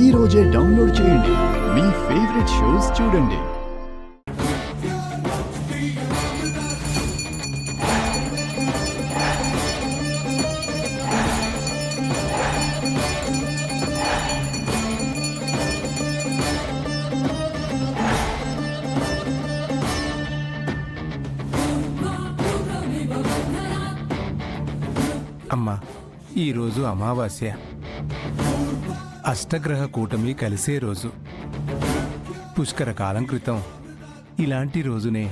ఈ రోజే డౌన్లోడ్ చేయండి. మీ ఫేవరెట్ షోస్ చూడండి. అమ్మా, ఈరోజు అమావాస్య, అష్టగ్రహ కూటమి కలిసే రోజు. పుష్కర కాలం క్రితం ఇలాంటి రోజునే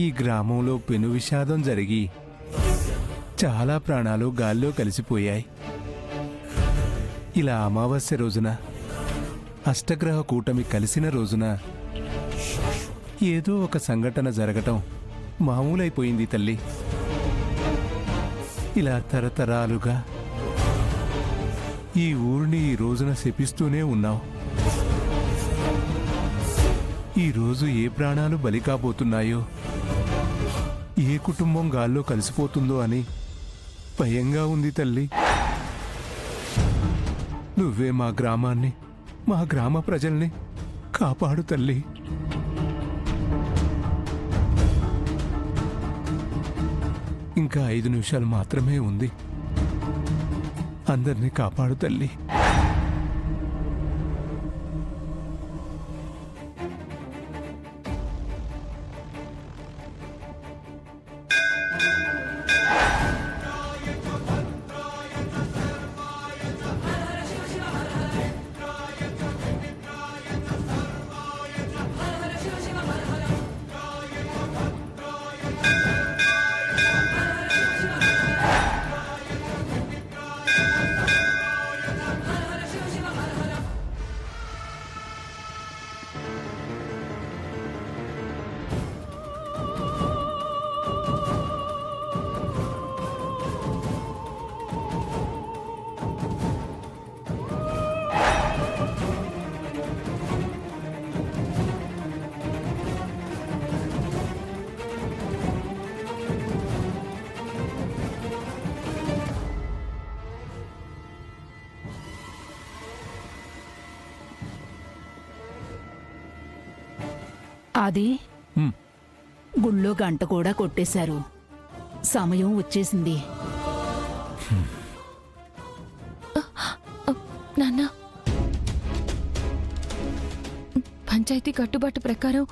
ఈ గ్రామంలో పెను విషాదం జరిగి చాలా ప్రాణాలు గాల్లో కలిసిపోయాయి. ఇలా అమావాస్య రోజున, అష్టగ్రహ కూటమి కలిసిన రోజున ఏదో ఒక సంఘటన జరగటం మామూలైపోయింది తల్లి. ఇలా తరతరాలుగా ఈ ఊరిని ఈ రోజున శపిస్తూనే ఉన్నావు. ఈరోజు ఏ ప్రాణాలు బలి కాబోతున్నాయో, ఏ కుటుంబం గాల్లో కలిసిపోతుందో అని భయంగా ఉంది తల్లి. నువ్వే మా గ్రామాన్ని, మా గ్రామ ప్రజల్ని కాపాడు తల్లి. ఇంకా 5 నిమిషాలు మాత్రమే ఉంది. అందరినీ కాపాడు తల్లి. అది గుళ్ళో గంట కూడా కొట్టేశారు. సమయం వచ్చేసింది. నాన్న, పంచాయతీ కట్టుబాటు ప్రకారం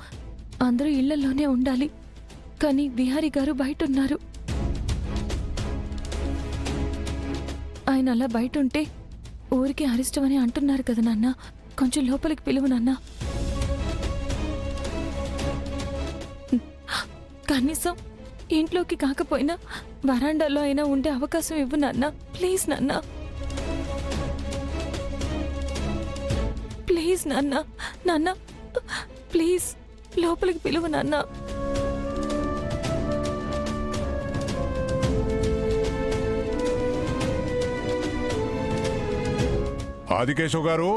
అందరూ ఇళ్లలోనే ఉండాలి. కానీ బిహారీ గారు బయట ఉన్నారు. ఆయన అలా బయట ఉంటే ఊరికి అరిష్టమని అంటున్నారు కదా నాన్న. కొంచెం లోపలికి పిలువు నాన్న. కనీసం ఇంట్లోకి కాకపోయినా వరాండాలో అయినా ఉండే అవకాశం ఇవ్వు నాన్న. ప్లీజ్ నాన్న, ప్లీజ్ నాన్న. నాన్న ప్లీజ్ లోపలికి పిలువు నాన్న. ఆదికేశవ్ గారు,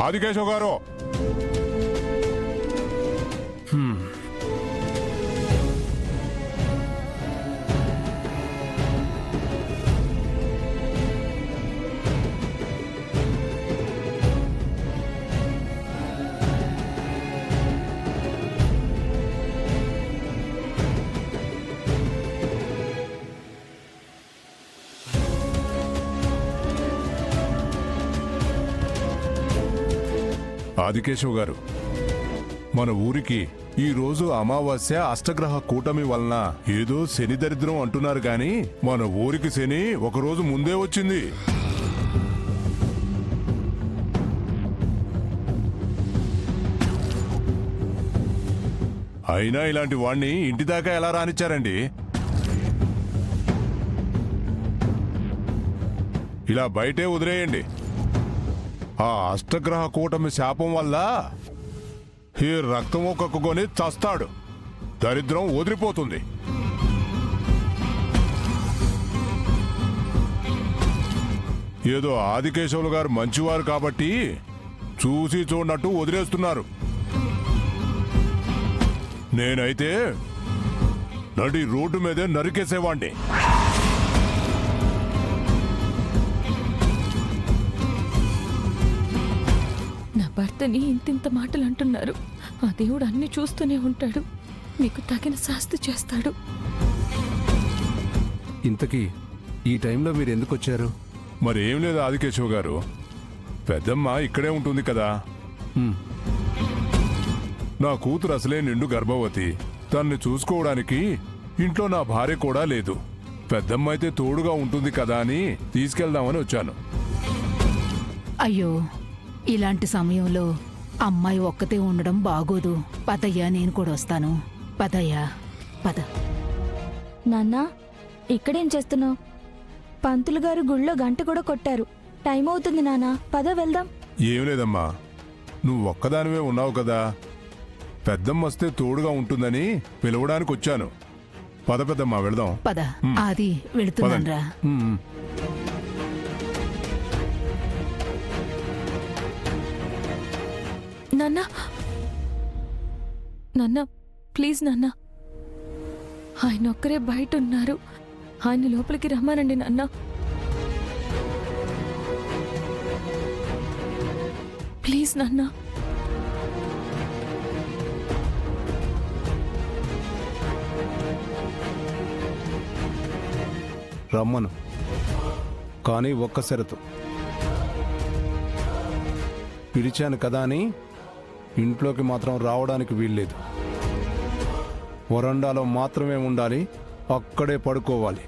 ఆదికేశవ్ గారు. ఆదికేశవ్ గారు, మన ఊరికి ఈ రోజు అమావాస్య, అష్టగ్రహ కూటమి వలన ఏదో శని దరిద్రం అంటున్నారు గాని మన ఊరికి శని ఒకరోజు ముందే వచ్చింది. అయినా ఇలాంటి వాణ్ణి ఇంటి దాకా ఎలా రానిచ్చారండి? ఇలా బయటే వదిలేయండి. ఆ అష్టగ్రహ కూటమి శాపం వల్ల ఈ రక్తము కక్కుకొని చస్తాడు. దరిద్రం వదిలిపోతుంది. ఏదో ఆదికేశవులు గారు మంచివారు కాబట్టి చూసి చూడనట్టు వదిలేస్తున్నారు. నేనైతే నడి రోడ్డు మీదే నరికేసేవాణ్ణి. వద్దని ఇంతింత మాటలు అంటున్నారు. ఆ దేవుడు అన్ని చూస్తూనే ఉంటాడు, మీకు తగిన శాస్తి చేస్తాడు. ఇంతకీ ఈ టైంలో మీరు ఎందుకు వచ్చారు? మరేం లేదు ఆదికేశవ్ గారు, పెద్దమ్మ ఇక్కడే ఉంటుంది కదా. హ్మ్. నా కూతురు అసలే నిండు గర్భవతి. తన్ని చూసుకోవడానికి ఇంట్లో నా భార్య కూడా లేదు. పెద్దమ్మ అయితే తోడుగా ఉంటుంది కదా అని తీసుకెళ్దామని వచ్చాను. అయ్యో, ఇలాంటి సమయంలో అమ్మాయి ఒక్కతే ఉండడం బాగోదు. పదయ్యా, నేను కూడా వస్తాను. పదయ్యా, పద. నాన్నా, ఇక్కడేం చేస్తున్నావు? పంతులు గారు గుళ్ళో గంట కూడా కొట్టారు. టైం అవుతుంది నాన్నా, పద వెళ్దాం. ఏం లేదమ్మా, నువ్వు ఒక్కదానివే ఉన్నావు కదా. పెద్దమ్మ వస్తే తోడుగా ఉంటుందని పిలవడానికి వచ్చాను. పద పెద్దమ్మ, వెళదాం. పద. ఆది, వెళుతున్నాన్రా. హ్మ్. నాన్న, నాన్న, ప్లీజ్ నాన్న, ఆయన ఒక్కరే బయట ఉన్నారు. ఆయన లోపలికి రమ్మానండి నాన్న. ప్లీజ్ నాన్న. రమ్మను, కానీ ఒక్క షరతు. పిలిచాను కదా అని ఇంట్లోకి మాత్రం రావడానికి వీల్లేదు. వరండాలో మాత్రమే ఉండాలి, అక్కడే పడుకోవాలి.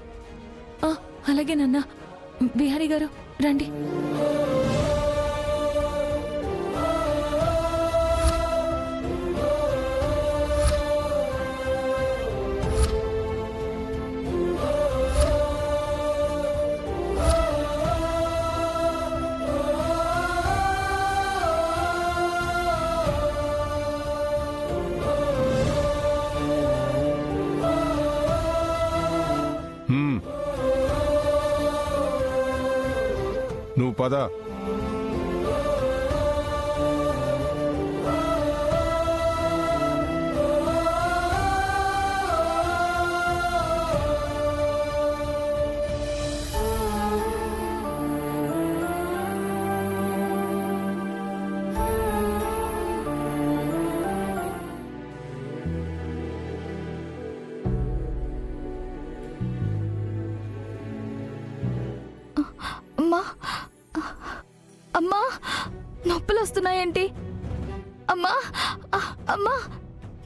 ఆ, అలాగే నాన్న. బిహారీ గారు రండి. హ్మ్. నువ్వు పద. అమ్మా, అమ్మా, నొప్పులు వస్తున్నాయేంటి? అమ్మా, అమ్మా,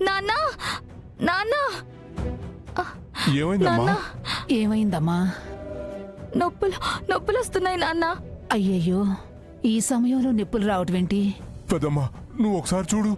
నాన్న, నాన్న, ఏమైందమ్మా? ఏమైందమ్మా? నొప్పులు వస్తున్నాయి నాన్న. అయ్యయ్యో, ఈ సమయంలో నొప్పులు రావటమేంటి? పెద్దమ్మ, నువ్వు ఒకసారి చూడు.